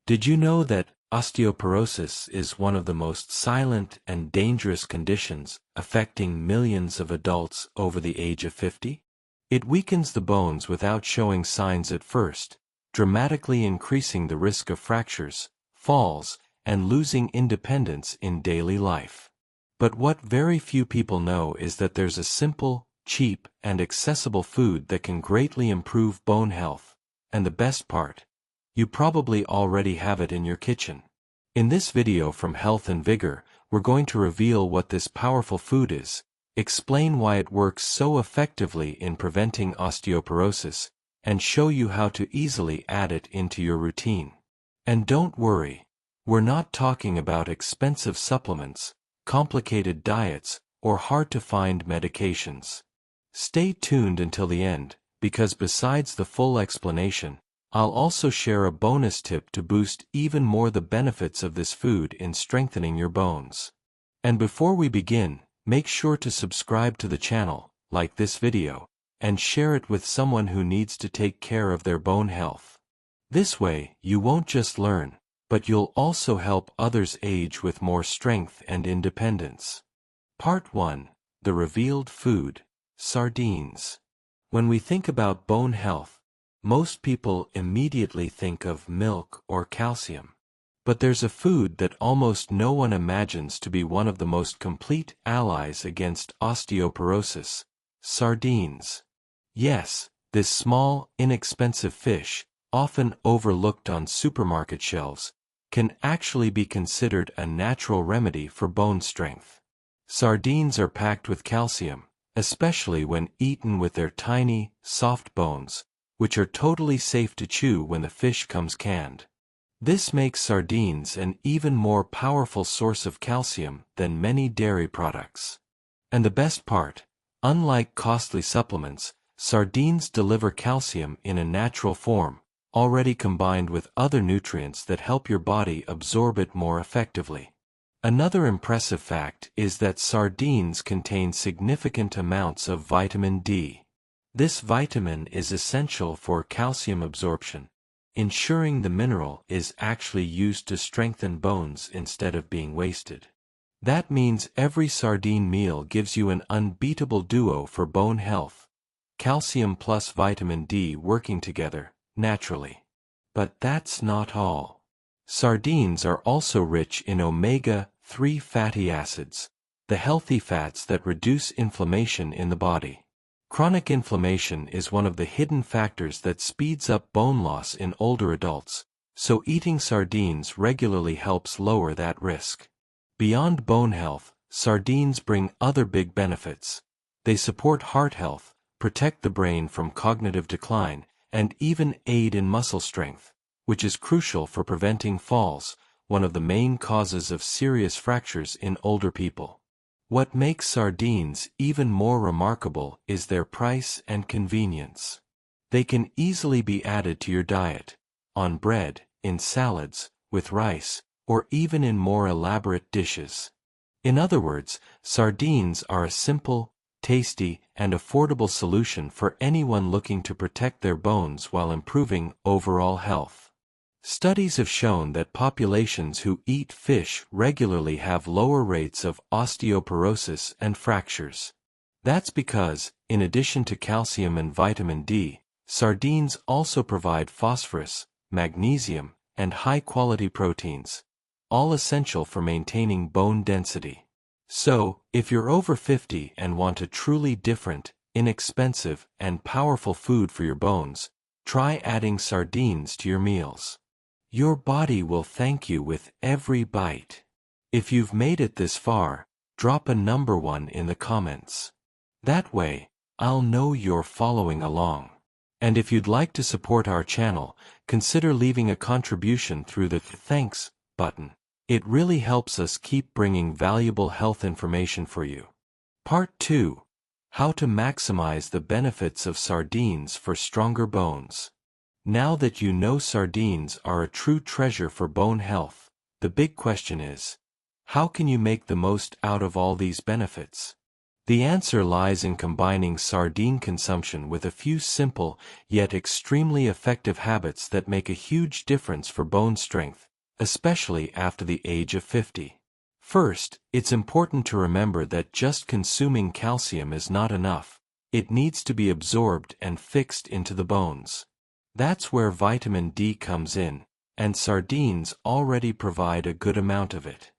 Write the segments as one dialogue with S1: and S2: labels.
S1: Did you know that osteoporosis is one of the most silent and dangerous conditions affecting millions of adults over the age of 50? It weakens the bones without showing signs at first, dramatically increasing the risk of fractures, falls, and losing independence in daily life. But what very few people know is that there's a simple, cheap, and accessible food that can greatly improve bone health, and the best part, you probably already have it in your kitchen. In this video from Health and Vigor, we're going to reveal what this powerful food is, explain why it works so effectively in preventing osteoporosis, and show you how to easily add it into your routine. And don't worry, we're not talking about expensive supplements, complicated diets, or hard-to-find medications. Stay tuned until the end, because besides the full explanation, I'll also share a bonus tip to boost even more the benefits of this food in strengthening your bones. And before we begin, make sure to subscribe to the channel, like this video, and share it with someone who needs to take care of their bone health. This way, you won't just learn, but you'll also help others age with more strength and independence. Part 1. The revealed food, sardines. When we think about bone health, most people immediately think of milk or calcium. But there's a food that almost no one imagines to be one of the most complete allies against osteoporosis: sardines. Yes, this small, inexpensive fish, often overlooked on supermarket shelves, can actually be considered a natural remedy for bone strength. Sardines are packed with calcium, especially when eaten with their tiny, soft bones, which are totally safe to chew when the fish comes canned. This makes sardines an even more powerful source of calcium than many dairy products. And the best part, unlike costly supplements, sardines deliver calcium in a natural form, already combined with other nutrients that help your body absorb it more effectively. Another impressive fact is that sardines contain significant amounts of vitamin D. This vitamin is essential for calcium absorption, ensuring the mineral is actually used to strengthen bones instead of being wasted. That means every sardine meal gives you an unbeatable duo for bone health: calcium plus vitamin D working together, naturally. But that's not all. Sardines are also rich in omega-3 fatty acids, the healthy fats that reduce inflammation in the body. Chronic inflammation is one of the hidden factors that speeds up bone loss in older adults, so eating sardines regularly helps lower that risk. Beyond bone health, sardines bring other big benefits. They support heart health, protect the brain from cognitive decline, and even aid in muscle strength, which is crucial for preventing falls, one of the main causes of serious fractures in older people. What makes sardines even more remarkable is their price and convenience. They can easily be added to your diet, on bread, in salads, with rice, or even in more elaborate dishes. In other words, sardines are a simple, tasty, and affordable solution for anyone looking to protect their bones while improving overall health. Studies have shown that populations who eat fish regularly have lower rates of osteoporosis and fractures. That's because, in addition to calcium and vitamin D, sardines also provide phosphorus, magnesium, and high-quality proteins, all essential for maintaining bone density. So, if you're over 50 and want a truly different, inexpensive, and powerful food for your bones, try adding sardines to your meals. Your body will thank you with every bite. If you've made it this far, drop a number 1 in the comments. That way, I'll know you're following along. And if you'd like to support our channel, consider leaving a contribution through the Thanks button. It really helps us keep bringing valuable health information for you. Part 2. How to maximize the benefits of sardines for stronger bones. Now that you know sardines are a true treasure for bone health, the big question is, how can you make the most out of all these benefits? The answer lies in combining sardine consumption with a few simple, yet extremely effective habits that make a huge difference for bone strength, especially after the age of 50. First, it's important to remember that just consuming calcium is not enough. It needs to be absorbed and fixed into the bones. That's where vitamin D comes in, and sardines already provide a good amount of it.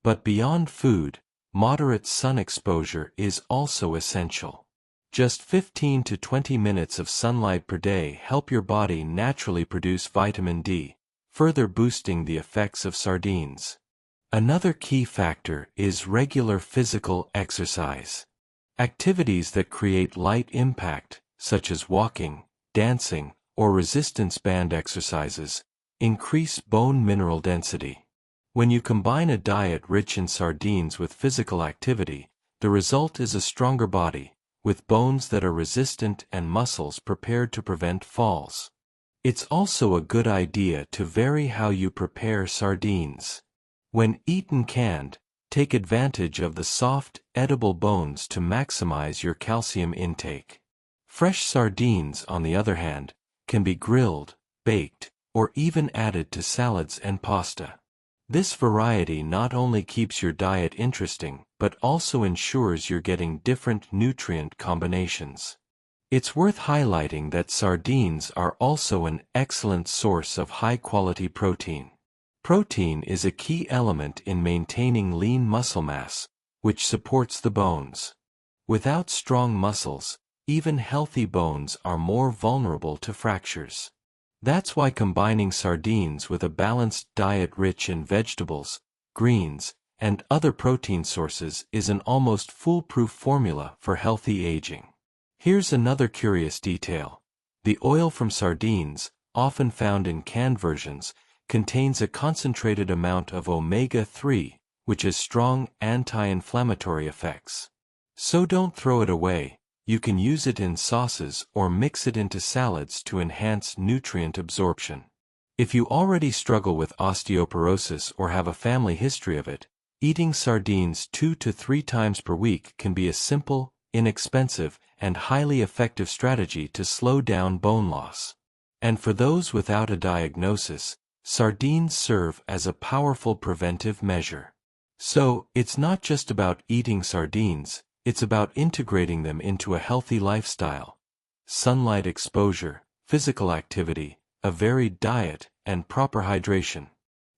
S1: But beyond food, moderate sun exposure is also essential. Just 15 to 20 minutes of sunlight per day help your body naturally produce vitamin D, further boosting the effects of sardines. Another key factor is regular physical exercise. Activities that create light impact, such as walking, dancing, or resistance band exercises, increase bone mineral density. When you combine a diet rich in sardines with physical activity, the result is a stronger body, with bones that are resistant and muscles prepared to prevent falls. It's also a good idea to vary how you prepare sardines. When eaten canned, take advantage of the soft, edible bones to maximize your calcium intake. Fresh sardines, on the other hand, can be grilled, baked, or even added to salads and pasta. This variety not only keeps your diet interesting, but also ensures you're getting different nutrient combinations. It's worth highlighting that sardines are also an excellent source of high-quality protein. Protein is a key element in maintaining lean muscle mass, which supports the bones. Without strong muscles, even healthy bones are more vulnerable to fractures. That's why combining sardines with a balanced diet rich in vegetables, greens, and other protein sources is an almost foolproof formula for healthy aging. Here's another curious detail. The oil from sardines, often found in canned versions, contains a concentrated amount of omega-3, which has strong anti-inflammatory effects. So don't throw it away. You can use it in sauces or mix it into salads to enhance nutrient absorption. If you already struggle with osteoporosis or have a family history of it, eating sardines 2 to 3 times per week can be a simple, inexpensive, and highly effective strategy to slow down bone loss. And for those without a diagnosis, sardines serve as a powerful preventive measure. So, it's not just about eating sardines, it's about integrating them into a healthy lifestyle. Sunlight exposure, physical activity, a varied diet, and proper hydration.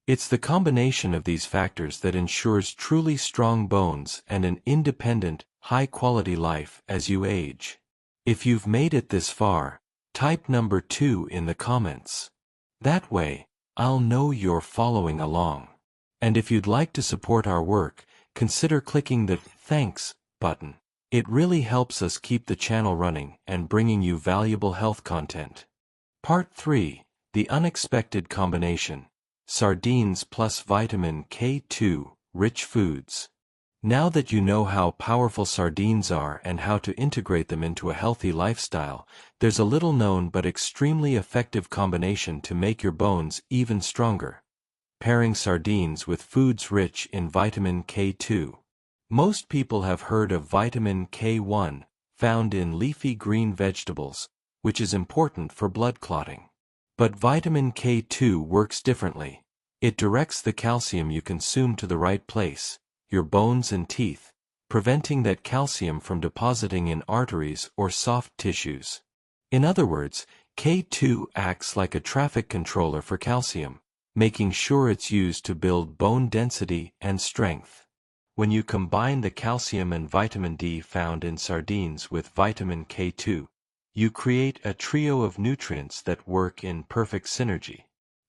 S1: It's the combination of these factors that ensures truly strong bones and an independent, high-quality life as you age. If you've made it this far, type number 2 in the comments. That way, I'll know you're following along. And if you'd like to support our work, consider clicking the "Thanks" button. It really helps us keep the channel running and bringing you valuable health content. Part 3. The unexpected combination. Sardines plus vitamin K2, rich foods. Now that you know how powerful sardines are and how to integrate them into a healthy lifestyle, there's a little known but extremely effective combination to make your bones even stronger. Pairing sardines with foods rich in vitamin K2. Most people have heard of vitamin K1, found in leafy green vegetables, which is important for blood clotting. But vitamin K2 works differently. It directs the calcium you consume to the right place, your bones and teeth, preventing that calcium from depositing in arteries or soft tissues. In other words, K2 acts like a traffic controller for calcium, making sure it's used to build bone density and strength. When you combine the calcium and vitamin D found in sardines with vitamin K2, you create a trio of nutrients that work in perfect synergy.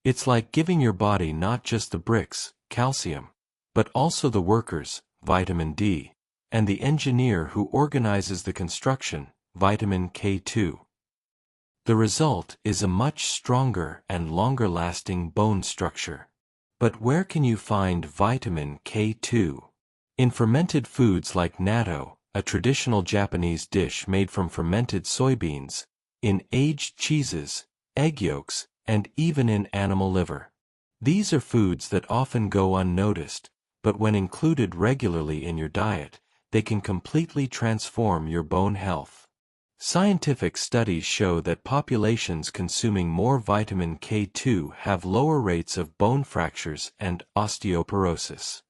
S1: It's like giving your body not just the bricks, calcium, but also the workers, vitamin D, and the engineer who organizes the construction, vitamin K2. The result is a much stronger and longer-lasting bone structure. But where can you find vitamin K2? In fermented foods like natto, a traditional Japanese dish made from fermented soybeans, in aged cheeses, egg yolks, and even in animal liver. These are foods that often go unnoticed, but when included regularly in your diet, they can completely transform your bone health. Scientific studies show that populations consuming more vitamin K2 have lower rates of bone fractures and osteoporosis.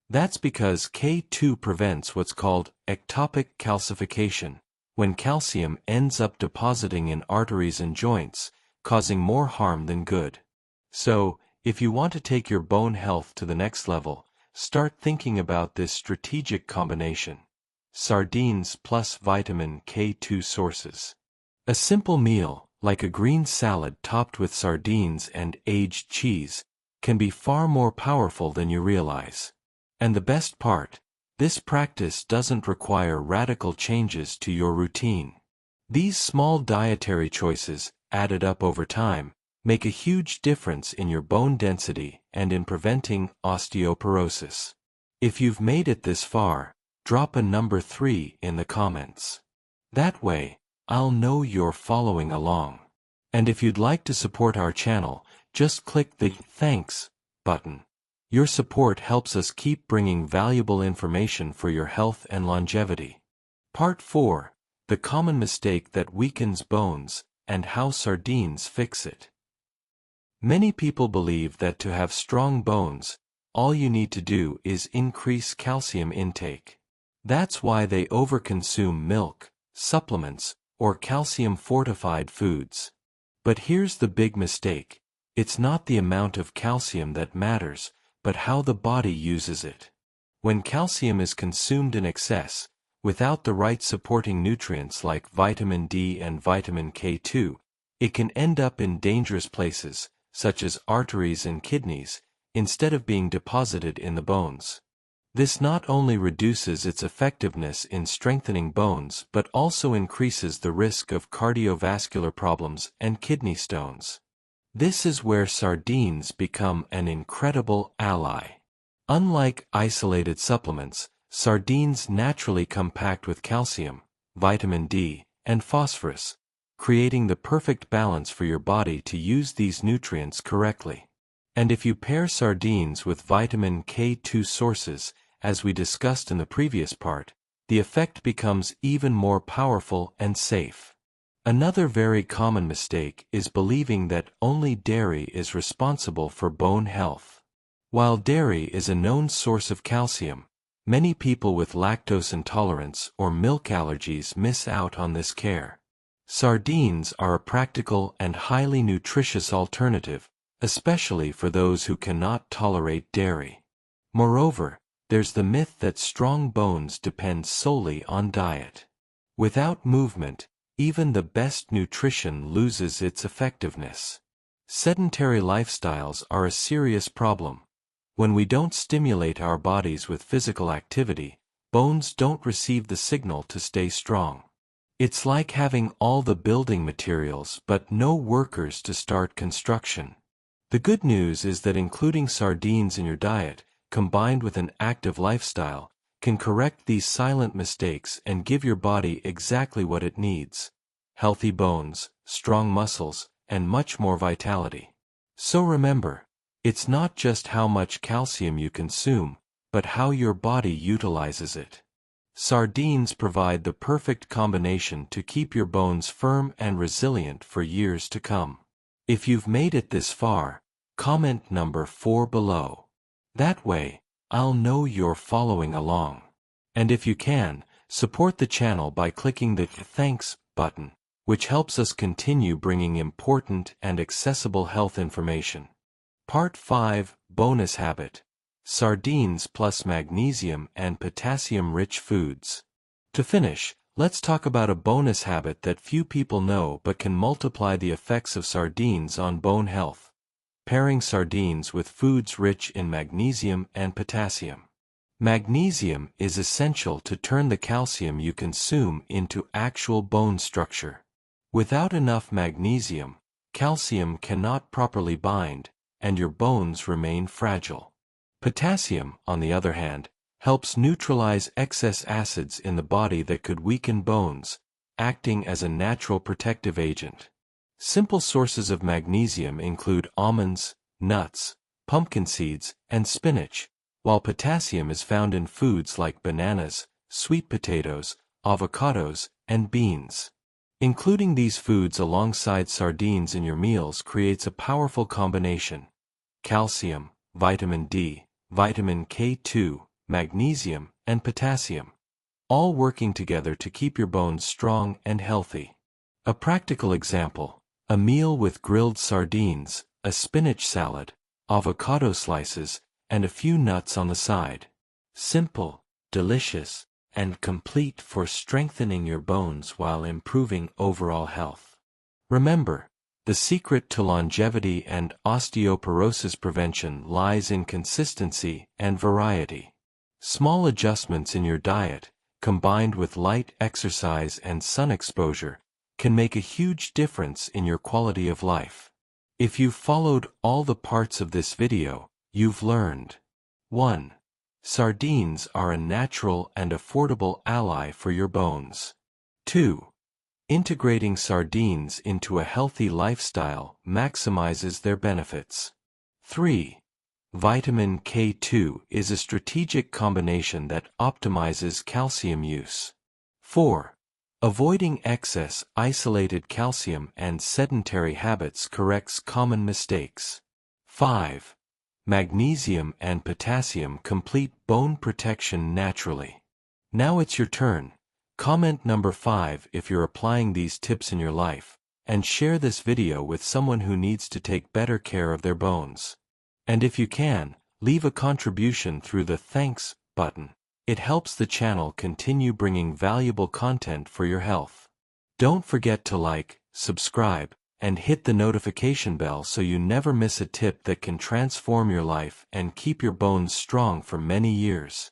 S1: That's because K2 prevents what's called ectopic calcification, when calcium ends up depositing in arteries and joints, causing more harm than good. So, if you want to take your bone health to the next level, start thinking about this strategic combination. Sardines plus vitamin K2 sources. A simple meal, like a green salad topped with sardines and aged cheese, can be far more powerful than you realize. And the best part, this practice doesn't require radical changes to your routine. These small dietary choices, added up over time, make a huge difference in your bone density and in preventing osteoporosis. If you've made it this far, drop a number 3 in the comments. That way, I'll know you're following along. And if you'd like to support our channel, just click the Thanks button. Your support helps us keep bringing valuable information for your health and longevity. Part 4. The common mistake that weakens bones, and how sardines fix it. Many people believe that to have strong bones, all you need to do is increase calcium intake. That's why they overconsume milk, supplements, or calcium-fortified foods. But here's the big mistake. It's not the amount of calcium that matters, but how the body uses it. When calcium is consumed in excess, without the right supporting nutrients like vitamin D and vitamin K2, it can end up in dangerous places, such as arteries and kidneys, instead of being deposited in the bones. This not only reduces its effectiveness in strengthening bones but also increases the risk of cardiovascular problems and kidney stones. This is where sardines become an incredible ally. Unlike isolated supplements, sardines naturally come packed with calcium, vitamin D, and phosphorus, creating the perfect balance for your body to use these nutrients correctly. And if you pair sardines with vitamin K2 sources, as we discussed in the previous part, the effect becomes even more powerful and safe. Another very common mistake is believing that only dairy is responsible for bone health. While dairy is a known source of calcium, many people with lactose intolerance or milk allergies miss out on this care. Sardines are a practical and highly nutritious alternative, especially for those who cannot tolerate dairy. Moreover, there's the myth that strong bones depend solely on diet. Without movement, even the best nutrition loses its effectiveness. Sedentary lifestyles are a serious problem. When we don't stimulate our bodies with physical activity, bones don't receive the signal to stay strong. It's like having all the building materials but no workers to start construction. The good news is that including sardines in your diet, combined with an active lifestyle, can correct these silent mistakes and give your body exactly what it needs: healthy bones, strong muscles, and much more vitality. So remember, it's not just how much calcium you consume, but how your body utilizes it. Sardines provide the perfect combination to keep your bones firm and resilient for years to come. If you've made it this far, comment number 4 below. That way, I'll know you're following along. And if you can, support the channel by clicking the Thanks button, which helps us continue bringing important and accessible health information. Part 5, Bonus Habit. Sardines plus magnesium and potassium-rich foods. To finish, let's talk about a bonus habit that few people know but can multiply the effects of sardines on bone health: pairing sardines with foods rich in magnesium and potassium. Magnesium is essential to turn the calcium you consume into actual bone structure. Without enough magnesium, calcium cannot properly bind, and your bones remain fragile. Potassium, on the other hand, helps neutralize excess acids in the body that could weaken bones, acting as a natural protective agent. Simple sources of magnesium include almonds, nuts, pumpkin seeds, and spinach, while potassium is found in foods like bananas, sweet potatoes, avocados, and beans. Including these foods alongside sardines in your meals creates a powerful combination. Calcium, vitamin D, vitamin K2, magnesium, and potassium, all working together to keep your bones strong and healthy. A practical example: a meal with grilled sardines, a spinach salad, avocado slices, and a few nuts on the side. Simple, delicious, and complete for strengthening your bones while improving overall health. Remember, the secret to longevity and osteoporosis prevention lies in consistency and variety. Small adjustments in your diet, combined with light exercise and sun exposure, can make a huge difference in your quality of life. If you've followed all the parts of this video, you've learned: 1. Sardines are a natural and affordable ally for your bones. 2. Integrating sardines into a healthy lifestyle maximizes their benefits. 3. Vitamin K2 is a strategic combination that optimizes calcium use. 4. Avoiding excess isolated calcium and sedentary habits corrects common mistakes. 5. Magnesium and potassium complete bone protection naturally. Now it's your turn. Comment number 5 if you're applying these tips in your life, and share this video with someone who needs to take better care of their bones. And if you can, leave a contribution through the thanks button. It helps the channel continue bringing valuable content for your health. Don't forget to like, subscribe, and hit the notification bell so you never miss a tip that can transform your life and keep your bones strong for many years.